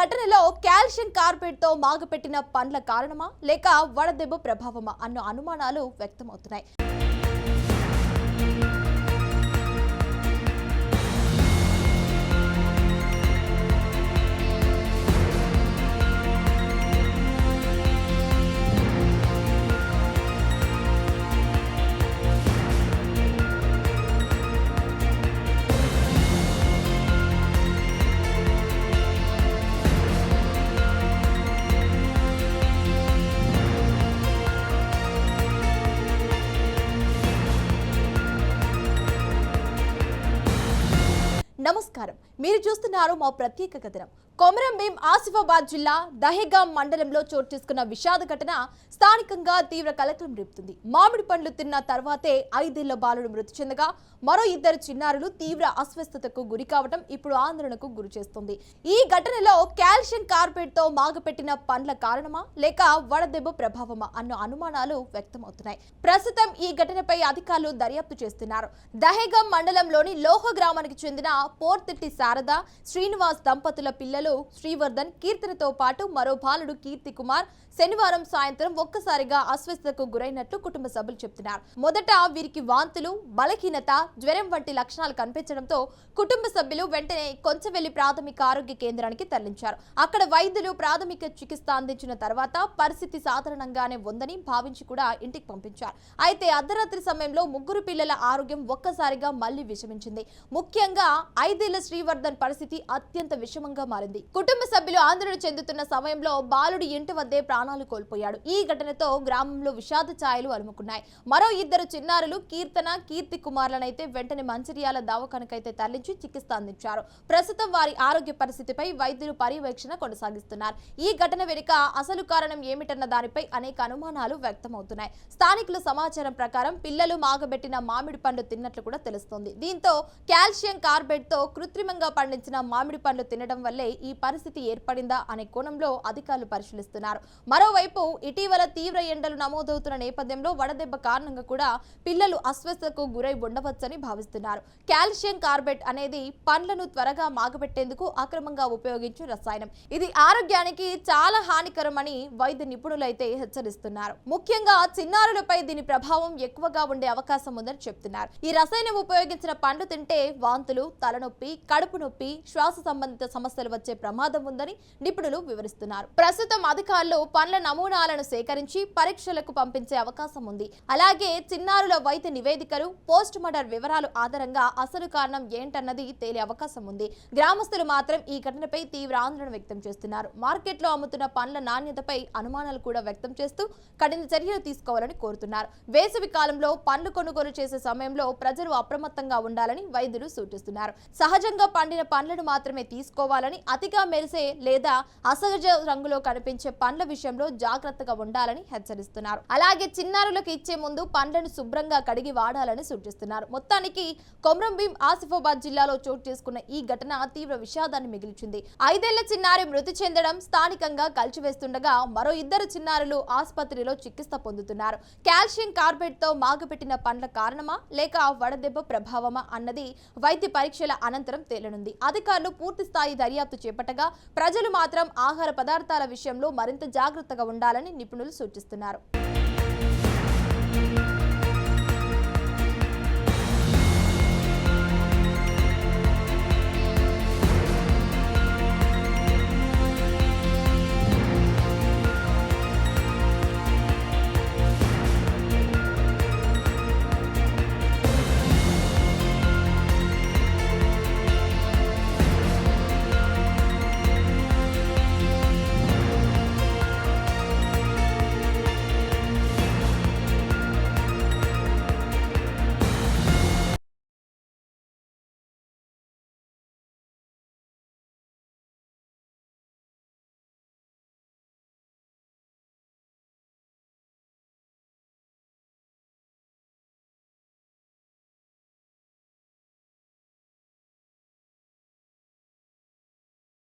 ఘటనలో కాల్షియం కార్బేట్ తో మాగపెట్టిన పండ్ల కారణమా లేక వడదెబ్బ ప్రభావమా అన్న అనుమానాలు వ్యక్తమవుతున్నాయి. నమస్కారం, మీరు చూస్తున్నారు మా ప్రత్యేక కథనం. కొమరం భీం ఆసిఫాబాద్ జిల్లా దహేగాం మండలంలో చోటు చేసుకున్న విషాద ఘటన స్థానికంగా తీవ్ర కలకలం రేపుతుంది. మామిడి పండ్లు తిన్న తర్వాతే 5 ఏళ్ల బాలుడు మృతి చెందగా మరో 2 చిన్నారులు తీవ్ర అస్వస్థతకు గురి కావడం ఇప్పుడు ఆందోళనకు గురి చేస్తుంది. ఈ ఘటనలో కాల్షియం కార్బేట్ తో మాగపెట్టిన పండ్ల కారణమా లేక వడదెబ్బ ప్రభావమా అన్న అనుమానాలు వ్యక్తమవుతున్నాయి. ప్రస్తుతం ఈ ఘటనపై అధికారులు దర్యాప్తు చేస్తున్నారు. దహేగాం మండలంలోని లోహ గ్రామానికి చెందిన పోర్తిట్టి శారద శ్రీనివాస్ దంపతుల పిల్లలు శ్రీవర్ధన్ కీర్తనతో పాటు మరో బాలుడు కీర్తి కుమార్ శనివారం సాయంత్రం ఒక్కసారిగా అస్వస్థతకు గురైనట్లు కుటుంబ సభ్యులు చెబుతున్నారు. మొదట వీరికి వాంతులు, బలహీనత, జ్వరం వంటి లక్షణాలు కనిపించడంతో కుటుంబ సభ్యులు వెంటనే కొంచెవెల్లి ప్రాథమిక ఆరోగ్య కేంద్రానికి తరలించారు. అక్కడ వైద్యులు ప్రాథమిక చికిత్స అందించిన తర్వాత పరిస్థితి సాధారణంగానే ఉందని భావించి కూడా ఇంటికి పంపించారు. అయితే అర్ధరాత్రి సమయంలో 3 పిల్లల ఆరోగ్యం ఒక్కసారిగా మళ్లీ విషమించింది. ముఖ్యంగా 5 ఏళ్ల శ్రీవర్ధన్ పరిస్థితి అత్యంత విషమంగా మారింది. కుటుంబ సభ్యులు ఆందోళన చెందుతున్న సమయంలో బాలుడు ఇంటి వద్దే ప్రాణాలు కోల్పోయాడు. ఈ ఘటనతో గ్రామంలో విషాద ఛాయలు అలుముకున్నాయి. మరో 2 చిన్నారులు కీర్తన, కీర్తి కుమార్లనైతే వెంటనే మంచిర్యాల దవాఖానకైతే తరలించి చికిత్స అందించారు. ప్రస్తుతం వారి ఆరోగ్య పరిస్థితిపై వైద్యులు పర్యవేక్షణ కొనసాగిస్తున్నారు. ఈ ఘటన వెనుక అసలు కారణం ఏమిటన్న దానిపై అనేక అనుమానాలు వ్యక్తమవుతున్నాయి. స్థానికుల సమాచారం ప్రకారం పిల్లలు మాగబెట్టిన మామిడి పండ్లు తిన్నట్లు కూడా తెలుస్తోంది. దీంతో కాల్షియం కార్బేట్ తో కృత్రిమంగా పండించిన మామిడి పండ్లు తినడం వల్లే ఈ పరిస్థితి ఏర్పడిందా అనే కోణంలో అధికారులు పరిశీలిస్తున్నారు. మరోవైపు ఇటీవల తీవ్ర ఎండలు నమోదవుతున్న నేపథ్యంలో వడదెబ్బ కారణంగా కూడా పిల్లలు అస్వస్థతకు గురై ఉండవచ్చని భావిస్తున్నారు. కాల్షియం కార్బేట్ అనేది పండ్లను త్వరగా మాగబెట్టేందుకు అక్రమంగా ఉపయోగించే రసాయనం. ఇది ఆరోగ్యానికి చాలా హానికరమని వైద్య నిపుణులైతే హెచ్చరిస్తున్నారు. ముఖ్యంగా చిన్నారులపై దీని ప్రభావం ఎక్కువగా ఉండే అవకాశం ఉందని చెప్తున్నారు. ఈ రసాయనం ఉపయోగించిన పండ్లు తింటే వాంతులు, తలనొప్పి, కడుపు నొప్పి, శ్వాస సంబంధిత సమస్యలు వచ్చే ప్రమాదం ఉందని నిపుణులు వివరిస్తున్నారు. ప్రస్తుతం అధికారులు పండ్ల నమూనాలను సేకరించి పరీక్షలకు పంపించే అవకాశం ఉంది. అలాగే చిన్నారుల వైద్య నివేదికలు, పోస్ట్ మార్టం వివరాలు ఆధారంగా అసలు కారణం ఏంటన్నది తేలే అవకాశం ఉంది. గ్రామస్తులు మాత్రం ఈ ఘటనపై తీవ్ర ఆందోళన వ్యక్తం చేస్తున్నారు. మార్కెట్లో అమ్ముతున్న పండ్ల నాణ్యతపై అనుమానాలు కూడా వ్యక్తం చేస్తూ కఠిన చర్యలు తీసుకోవాలని కోరుతున్నారు. వేసవి కాలంలో పండ్లు కొనుగోలు చేసే సమయంలో ప్రజలు అప్రమత్తంగా ఉండాలని వైద్యులు సూచిస్తున్నారు. సహజంగా పండిన పండ్లను మాత్రమే తీసుకోవాలని, అతిగా మెరిసే లేదా అసహజ రంగులో కనిపించే పండ్ల విషయంలో జాగ్రత్తగా ఉండాలని హెచ్చరిస్తున్నారు. అలాగే చిన్నారులకు ఇచ్చే ముందు పండ్లను శుభ్రంగా కడిగి వాడాలని సూచిస్తున్నారు. మొత్తానికి కొమరం భీం ఆసిఫాబాద్ జిల్లాలో చోటు చేసుకున్న ఈ ఘటన తీవ్ర విషాదాన్ని మిగిల్చింది. 5 ఏళ్ల చిన్నారి మృతి చెందడం స్థానికంగా కలిచివేస్తుండగా మరో 2 చిన్నారులు ఆసుపత్రిలో చికిత్స పొందుతున్నారు. కాల్షియం కార్బేట్ తో మాగపెట్టిన పండ్ల కారణమా లేక వడదెబ్బ ప్రభావమా అన్నది వైద్య పరీక్షల అనంతరం తేలనుంది. అధికారులు పూర్తి స్థాయి దర్యాప్తు చేపట్టగా ప్రజలు మాత్రం ఆహార పదార్థాల విషయంలో మరింత జాగ్రత్తగా ఉండాలని నిపుణులు సూచిస్తున్నారు.